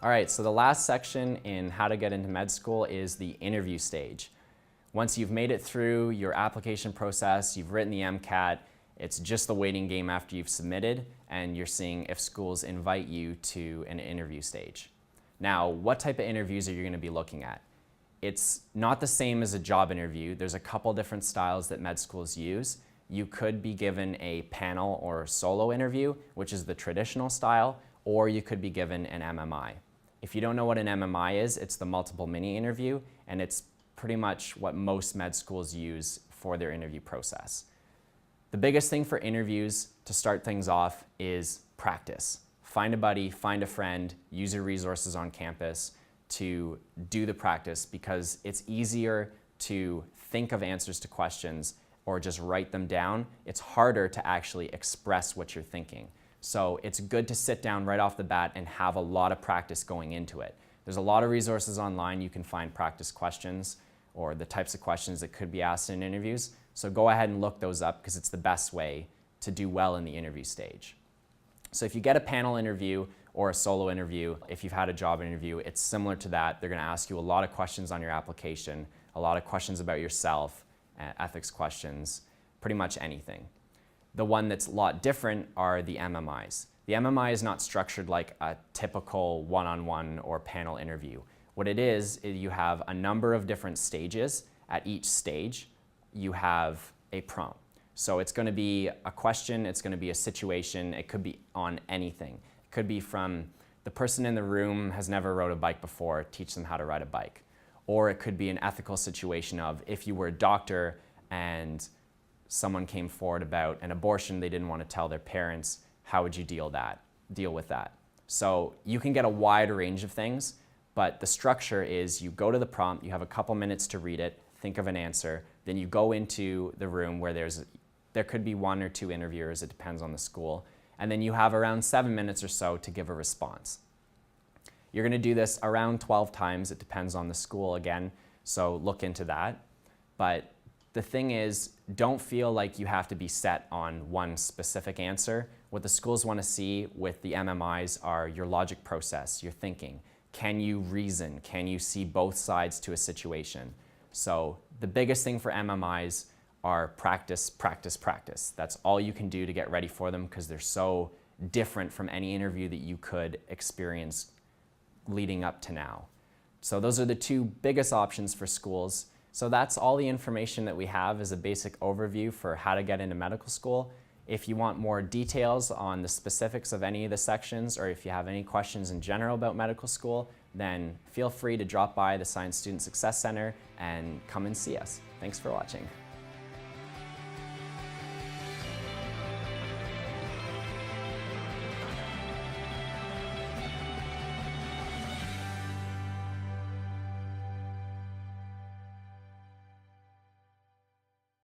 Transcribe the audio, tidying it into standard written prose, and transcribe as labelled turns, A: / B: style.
A: All right, so the last section in how to get into med school is the interview stage. Once you've made it through your application process, you've written the MCAT, it's just the waiting game after you've submitted, and you're seeing if schools invite you to an interview stage. Now, what type of interviews are you going to be looking at? It's not the same as a job interview. There's a couple different styles that med schools use. You could be given a panel or solo interview, which is the traditional style, or you could be given an MMI. If you don't know what an MMI is, it's the multiple mini interview, and it's pretty much what most med schools use for their interview process. The biggest thing for interviews to start things off is practice. Find a buddy, find a friend, use your resources on campus to do the practice, because it's easier to think of answers to questions or just write them down. It's harder to actually express what you're thinking. So it's good to sit down right off the bat and have a lot of practice going into it. There's a lot of resources online. You can find practice questions or the types of questions that could be asked in interviews. So go ahead and look those up, because it's the best way to do well in the interview stage. So if you get a panel interview or a solo interview, if you've had a job interview, it's similar to that. They're going to ask you a lot of questions on your application, a lot of questions about yourself, ethics questions, pretty much anything. The one that's a lot different are the MMIs. The MMI is not structured like a typical one-on-one or panel interview. What it is you have a number of different stages. At each stage, you have a prompt. So it's going to be a question, it's going to be a situation, it could be on anything. It could be from the person in the room has never rode a bike before, teach them how to ride a bike. Or it could be an ethical situation of if you were a doctor and someone came forward about an abortion they didn't want to tell their parents, how would you deal with that? So you can get a wide range of things, but the structure is you go to the prompt, you have a couple minutes to read it, think of an answer, then you go into the room where there could be one or two interviewers, it depends on the school, and then you have around 7 minutes or so to give a response. You're going to do this around 12 times, it depends on the school again, so look into that. But the thing is, don't feel like you have to be set on one specific answer. What the schools want to see with the MMIs are your logic process, your thinking. Can you reason? Can you see both sides to a situation? So the biggest thing for MMIs are practice, practice, practice. That's all you can do to get ready for them, because they're so different from any interview that you could experience leading up to now. So those are the two biggest options for schools. So that's all the information that we have as a basic overview for how to get into medical school. If you want more details on the specifics of any of the sections, or if you have any questions in general about medical school, then feel free to drop by the Science Student Success Center and come and see us. Thanks for watching.